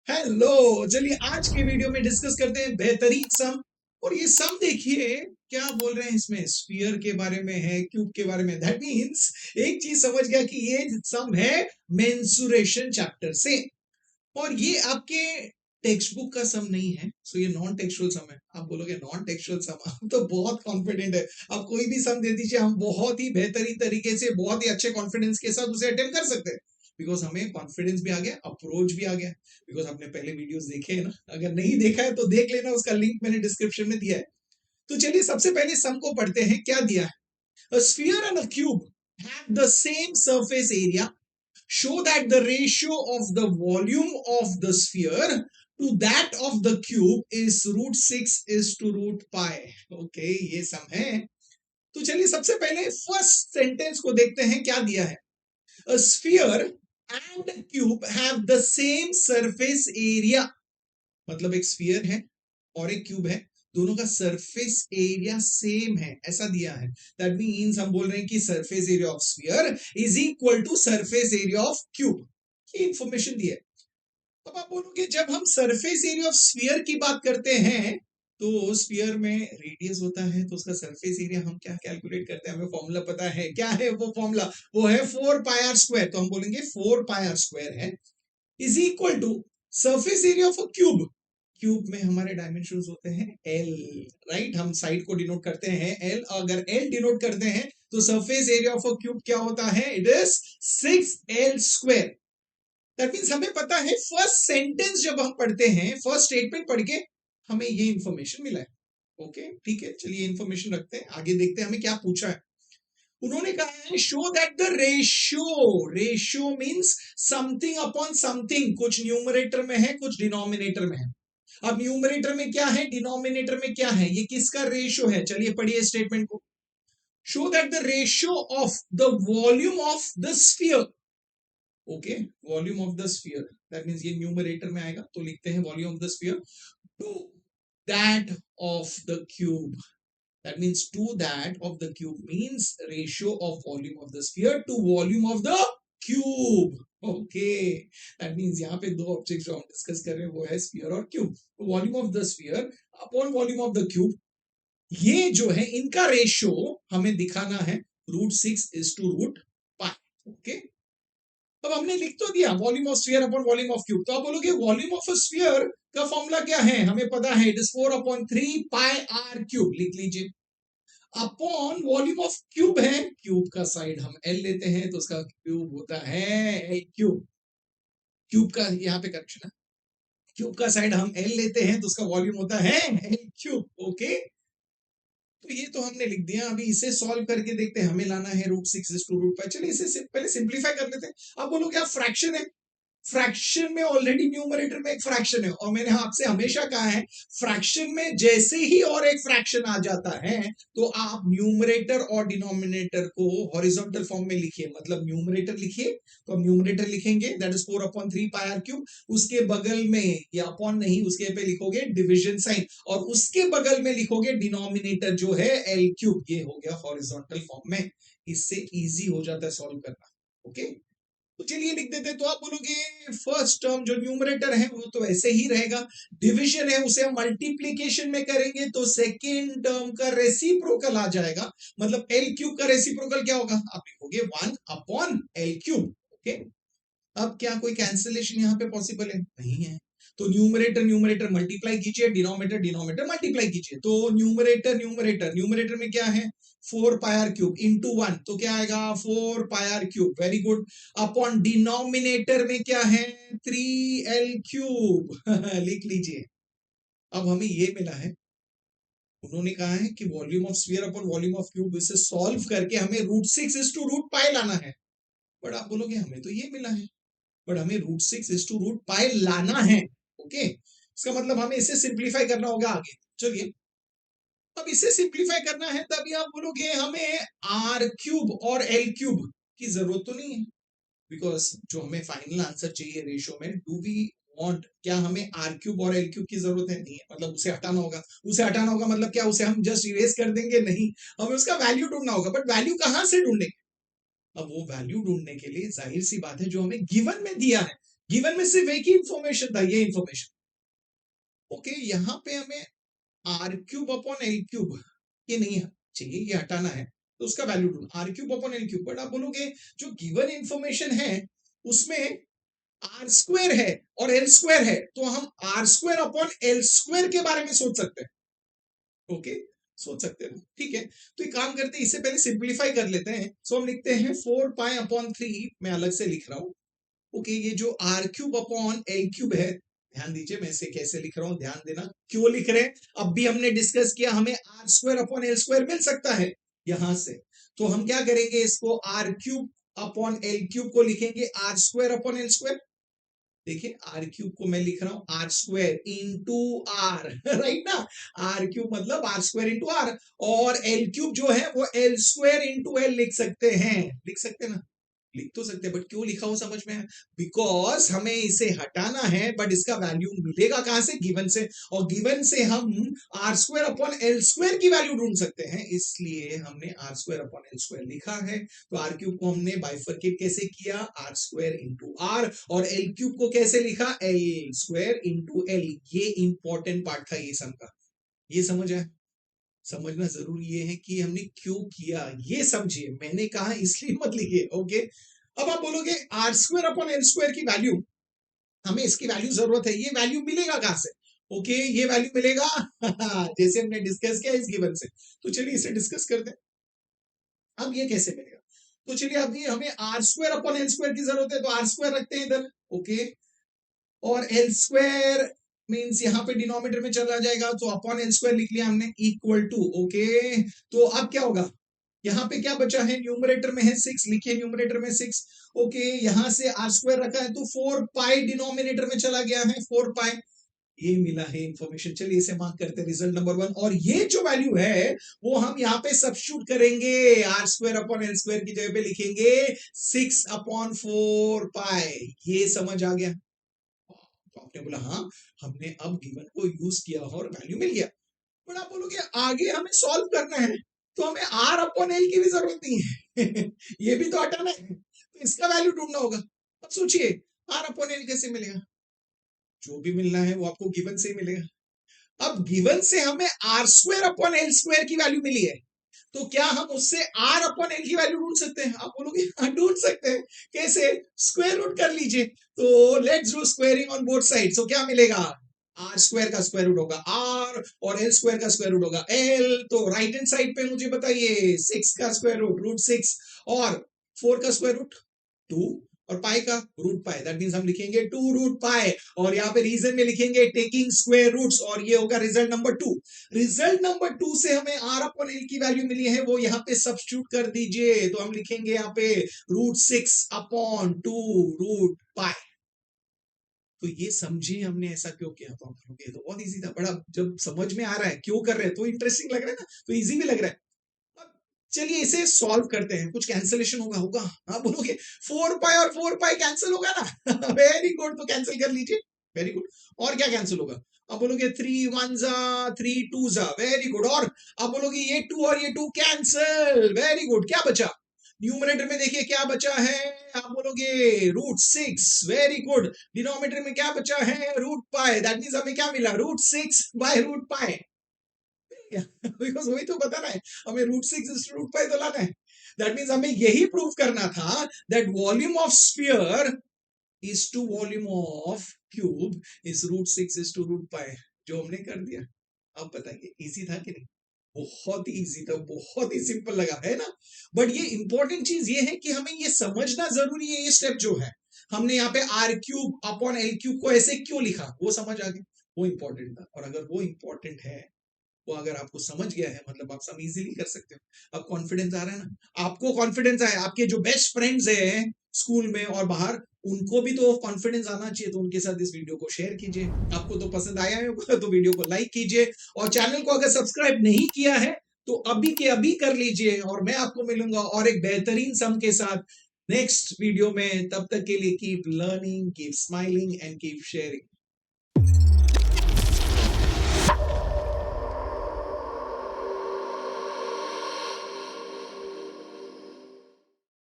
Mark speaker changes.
Speaker 1: Hello, चलिए आज के वीडियो में डिस्कस करते हैं बेहतरीन सम। और ये सम देखिए क्या बोल रहे हैं, इसमें स्फीयर के बारे में है, क्यूब के बारे में। दैट मींस एक चीज समझ गया कि ये सम है मेंसुरेशन चैप्टर से। और ये आपके टेक्स्ट बुक का सम नहीं है, सो ये नॉन टेक्सुअल सम है। आप बोलोगे नॉन टेक्सुअल सम, आप तो बहुत कॉन्फिडेंट है। आप कोई भी सम दे दीजिए, हम बहुत ही बेहतरीन तरीके से, बहुत ही अच्छे कॉन्फिडेंस के साथ उसे अटेम्प्ट कर सकते हैं। बिकॉज हमें कॉन्फिडेंस भी आ गया, अप्रोच भी आ गया। बिकॉज आपने पहले वीडियोस देखे हैं ना, अगर नहीं देखा है तो देख लेना, उसका लिंक मैंने डिस्क्रिप्शन में दिया है। तो चलिए सबसे पहले सम को पढ़ते हैं। क्या दिया है? A sphere and a cube have the same surface area, show that the ratio of the volume of the sphere to that of the cube is √6 is to root pi. Okay, ये सम है। तो चलिए सबसे पहले first sentence को देखते हैं, क्या दिया है। A sphere and a cube have the same surface area, मतलब एक स्फीयर है और एक क्यूब है, दोनों का सरफेस एरिया सेम है, ऐसा दिया है। दैट मींस हम बोल रहे हैं कि surface area of sphere is equal to surface area of cube. ये इंफॉर्मेशन दी है। अब आप बोलोगे जब हम सरफेस एरिया ऑफ स्फीयर की बात करते हैं तो स्फीयर में रेडियस होता है, तो उसका सरफेस एरिया हम क्या कैलकुलेट करते हैं, हमें फॉर्मूला पता है। क्या है वो फॉर्मूला? वो है 4πr²। तो हम बोलेंगे 4πr² है is equal to surface area of a cube. Cube में हमारे डायमेंशंस होते हैं एल, राइट। हम साइड को डिनोट करते हैं एल, अगर एल डिनोट करते हैं तो surface area of a cube क्या होता है? It is 6l²। That means हमें पता है, फर्स्ट सेंटेंस जब हम पढ़ते हैं, फर्स्ट स्टेटमेंट पढ़ के हमें ये इंफॉर्मेशन मिला है। ओके, ठीक है, चलिए इंफॉर्मेशन रखते हैं, आगे देखते हैं हमें क्या पूछा है। उन्होंने कहा है show that the ratio means something upon something, कुछ न्यूमरेटर में है, कुछ डिनोमिनेटर में है। अब न्यूमरेटर में क्या है, डिनोमिनेटर में क्या है, ये किसका रेशियो है? चलिए पढ़िए स्टेटमेंट को। Show that the ratio of the volume of the sphere, okay, volume of the sphere, that means ये न्यूमरेटर में आएगा, तो लिखते हैं volume of the sphere to that of the cube. That means to that of the cube means ratio of volume of the sphere to volume of the cube. Okay, that means यहाँ पे दो object जो हम discuss कर रहे हैं वो है स्फीयर और क्यूब। तो volume of the sphere upon volume of the cube, ये जो है इनका रेशियो हमें दिखाना है √6 is to √π। ओके, अब हमने लिख तो दिया volume of sphere upon volume of cube. तो आप बोलोगे वॉल्यूम ऑफ अ स्फीयर का फॉर्मूला क्या है? हमें पता है इट इज 4/3πr³। लिख लीजिए। अपॉन वॉल्यूम ऑफ क्यूब है, क्यूब का साइड हम एल लेते हैं तो उसका क्यूब होता है एल क्यूब। क्यूब का यहाँ पे करेक्शन है, क्यूब का साइड हम एल लेते हैं तो उसका वॉल्यूम होता है एल क्यूब। ओके, तो ये तो हमने लिख दिया। अभी इसे सॉल्व करके देखते हैं, हमें लाना है √6 is to √π। चलिए इसे पहले सिंप्लीफाई कर लेते हैं। आप बोलो क्या फ्रैक्शन है? फ्रैक्शन में ऑलरेडी न्यूमरेटर में एक फ्रैक्शन है, और मैंने आपसे हमेशा कहा है फ्रैक्शन में जैसे ही और एक फ्रैक्शन आ जाता है तो आप न्यूमरेटर और डिनोमिनेटर को हॉरिजॉन्टल फॉर्म में लिखिए। मतलब न्यूमरेटर लिखिए, तो हम न्यूमरेटर लिखेंगे दैट इज 4/3πr³। उसके बगल में ये अपॉन नहीं, उसके पे लिखोगे डिविजन साइन, और उसके बगल में लिखोगे डिनोमिनेटर जो है l³। ये हो गया हॉरिजॉन्टल फॉर्म में। इससे इजी हो जाता है सॉल्व करना। ओके, तो चलिए लिख देते। तो आप बोलोगे फर्स्ट टर्म जो न्यूमरेटर है वो तो ऐसे ही रहेगा, डिवीजन है उसे हम मल्टीप्लीकेशन में करेंगे तो सेकेंड टर्म का रेसिप्रोकल आ जाएगा। मतलब l³ का रेसिप्रोकल क्या होगा? आप लिखोगे 1/l³। ओके, अब क्या कोई कैंसिलेशन यहाँ पे पॉसिबल है? नहीं है। तो न्यूमरेटर न्यूमरेटर मल्टीप्लाई कीजिए, डिनोमिनेटर डिनोमिनेटर मल्टीप्लाई कीजिए। तो न्यूमरेटर न्यूमरेटर न्यूमरेटर में क्या है? 4πr³ इंटू 1, तो क्या आएगा? 4πr³। Very good. Upon denominator में क्या है? 3l³। लिख लीजिए। अब हमें ये मिला है, उन्होंने कहा है कि volume of sphere upon volume of cube, इसे सॉल्व करके हमें √6 is to √π लाना है। बट आप बोलोगे हमें तो ये मिला है, बट हमें √6 is to √π लाना है। ओके, इसका मतलब हमें इसे सिंप्लीफाई करना होगा आगे। चलिए, अब इसे सिंप्लीफाई करना है तभी आप बोलोगे हमें r³ और l³ की जरूरत तो नहीं है, बिकॉज जो हमें फाइनल आंसर चाहिए रेशियो में, डू वी वांट, क्या हमें r³ और l³ की जरूरत है? नहीं है। मतलब उसे हटाना होगा। उसे हटाना होगा मतलब क्या? उसे हम जस्ट इरेज कर देंगे? नहीं, हमें उसका वैल्यू ढूंढना होगा। बट वैल्यू कहां से ढूंढेंगे? अब वो वैल्यू ढूंढने के लिए जाहिर सी बात है जो हमें गिवन में दिया है, गिवन में सिर्फ एक ही इंफॉर्मेशन था, ये इंफॉर्मेशन। ओके, यहाँ पे हमें r cube upon L cube ये नहीं चाहिए, ये हटाना है, तो उसका वैल्यू ढूंढ r cube upon L cube. But आप बोलोगे जो गिवन इंफॉर्मेशन है उसमें आर स्क्वायर है और एल स्क्वायर है, तो हम r square upon L square के बारे में सोच सकते हैं। ओके, सोच सकते हैं, ठीक है। तो एक काम करते हैं, इससे पहले सिंप्लीफाई कर लेते हैं। सो हम लिखते हैं 4 पाई अपॉन 3, मैं अलग से लिख रहा हूं। ओके, ये जो r cube upon L cube है, ध्यान दीजिए मैं इसे कैसे लिख रहा हूं, ध्यान देना क्यों लिख रहे हैं। अब भी हमने डिस्कस किया, हमें are square upon L square मिल सकता है यहां से, तो हम क्या करेंगे, इसको R cube upon L cube को लिखेंगे R square upon L square. देखिए आर क्यूब को मैं लिख रहा हूं R square into R, right ना। आर क्यूब मतलब आर स्क्वायर इंटू आर, और एल क्यूब जो है वो एल स्क्वायर इंटू एल लिख सकते हैं, लिख सकते हैं ना, लिख तो सकते हैं, बट क्यों लिखा हो समझ में है, बिकॉज हमें इसे हटाना है, बट इसका वैल्यू मिलेगा कहां से, गिवन से, और गिवन से हम r square upon L square की वैल्यू ढूंढ सकते हैं, इसलिए हमने r square upon L square लिखा है। तो आर क्यूब को हमने बाइफरकेट कैसे किया, आर स्क्वायर इंटू आर, और एल क्यूब को कैसे लिखा, एल स्क्वायर इंटू एल। ये इंपॉर्टेंट पार्ट था ये सम का, ये समझ आया। समझना जरूरी ये है कि हमने क्यों किया, ये समझिए, मैंने कहा इसलिए मत लिखिए। ओके, अब आप बोलोगे r square upon L square की वैल्यू, हमें इसकी वैल्यू जरूरत है, ये वैल्यू मिलेगा कहां से। ओके, ये वैल्यू मिलेगा जैसे हमने डिस्कस किया इस गिवन से, तो चलिए इसे डिस्कस करते हैं। अब ये कैसे मिलेगा, तो चलिए अभी हमें are square upon L square की जरूरत है, तो आर स्क्वायर रखते हैं इधर। ओके, और एल स्क्वायर मीन्स यहाँ पे डिनोमिनेटर में चला जाएगा, तो अपॉन एल स्क्वायर लिख लिया हमने, इक्वल टू। ओके, तो अब क्या होगा, यहाँ पे क्या बचा है, न्यूमरेटर में है 6, लिखिए न्यूमरेटर में 6। ओके, यहां से आर स्क्वायर रखा है, तो 4 पाई डिनोमिनेटर में चला गया है, 4 पाई, ये मिला है इंफॉर्मेशन। चलिए इसे मार्क करते हैं, रिजल्ट नंबर 1। और ये जो वैल्यू है वो हम यहाँ पे सब्स्टिट्यूट करेंगे, r square upon L square की जगह पे लिखेंगे 6/4 पाई। ये समझ आ गया, तो आपने बोला हाँ, हमने अब गिवन को यूज किया और वैल्यू मिल गया। बट आप बोलोगे आगे हमें सॉल्व करना है, तो हमें आर अपॉन एल की भी जरूरत नहीं है ये भी तो हटाना है, तो इसका वैल्यू ढूंढना होगा। अब सोचिए आर अपॉन एल कैसे मिलेगा, जो भी मिलना है वो आपको गिवन से ही मिलेगा। अब गिवन से हमें are square upon L square की वैल्यू मिली है, तो क्या हम उससे आर अपॉन एल की वैल्यू ढूंढ सकते हैं, आप बोलोगे हाँ ढूंढ सकते हैं। कैसे, स्क्वायर रूट कर लीजिए, तो let's do squaring on both side. तो क्या मिलेगा, आर स्क्वायर का स्क्वायर रूट होगा आर, और एल स्क्वायर का स्क्वायर रूट होगा एल, तो राइट हैंड साइड पे मुझे बताइए 6 का स्क्वायर रूट रूट 6, और 4 का स्क्वायर रूट 2, और पाई का रूट पाई, दैट मींस हम लिखेंगे 2 रूट पाई, और यहाँ पे रीजन में लिखेंगे टेकिंग स्क्वायर रूट्स, और ये होगा रिजल्ट नंबर 2। रिजल्ट नंबर 2 से हमें आर अपॉन एल की वैल्यू मिली है, वो यहाँ पे सब्स्टिट्यूट कर दीजिए, तो हम लिखेंगे यहाँ पे √6/2 रूट पाई। तो ये समझिए हमने ऐसा क्यों किया, तो हम बोलोगे तो बहुत इजी था, बड़ा जब समझ में आ रहा है क्यों कर रहे हैं तो इंटरेस्टिंग लग रहा है ना, तो इजी भी लग रहा है। अब चलिए इसे सॉल्व करते हैं, कुछ कैंसिलेशन होगा होगा, हाँ बोलोगे 4 पाई और 4 पाई कैंसिल होगा ना वेरी गुड, तो कैंसिल कर लीजिए, वेरी गुड। और क्या कैंसिल होगा, अब बोलोगे 3 1 जा 3 2 जा, वेरी गुड। और अब बोलोगे ये 2 और ये 2 कैंसिल, वेरी गुड। क्या बचा, न्यूमरेटर में देखिए क्या बचा है, आप बोलोगे √6, वेरी गुड। डिनोमिनेटर में क्या बचा है, रूट पाई, दैट मींस हमें क्या मिला, √6/√पाई बिकॉज वही तो बताना है, हमें √6 तो लाना है। दैट मींस हमें यही प्रूव करना था that volume of sphere is to volume of cube is √6 जो हमने कर दिया। अब बताइए इजी था कि नहीं, बहुत ही इजी था, बहुत ही सिंपल लगा है ना। बट ये इंपॉर्टेंट चीज ये है कि हमें ये समझना जरूरी है, ये स्टेप जो है, हमने यहाँ पे r cube upon L cube को ऐसे क्यों लिखा, वो समझ आ गया, वो इंपॉर्टेंट था। और अगर वो इंपॉर्टेंट है, वो अगर आपको समझ गया है, मतलब आप सब इजीली कर सकते हो। अब कॉन्फिडेंस आ रहा है ना, आपको कॉन्फिडेंस आया, आपके जो बेस्ट फ्रेंड्स हैं स्कूल में और बाहर, उनको भी तो कॉन्फिडेंस आना चाहिए, तो उनके साथ इस वीडियो को शेयर कीजिए। आपको तो पसंद आया होगा तो वीडियो को लाइक कीजिए, और चैनल को अगर सब्सक्राइब नहीं किया है तो अभी के अभी कर लीजिए, और मैं आपको मिलूंगा और एक बेहतरीन सम के साथ नेक्स्ट वीडियो में। तब तक के लिए keep learning, keep smiling and keep sharing.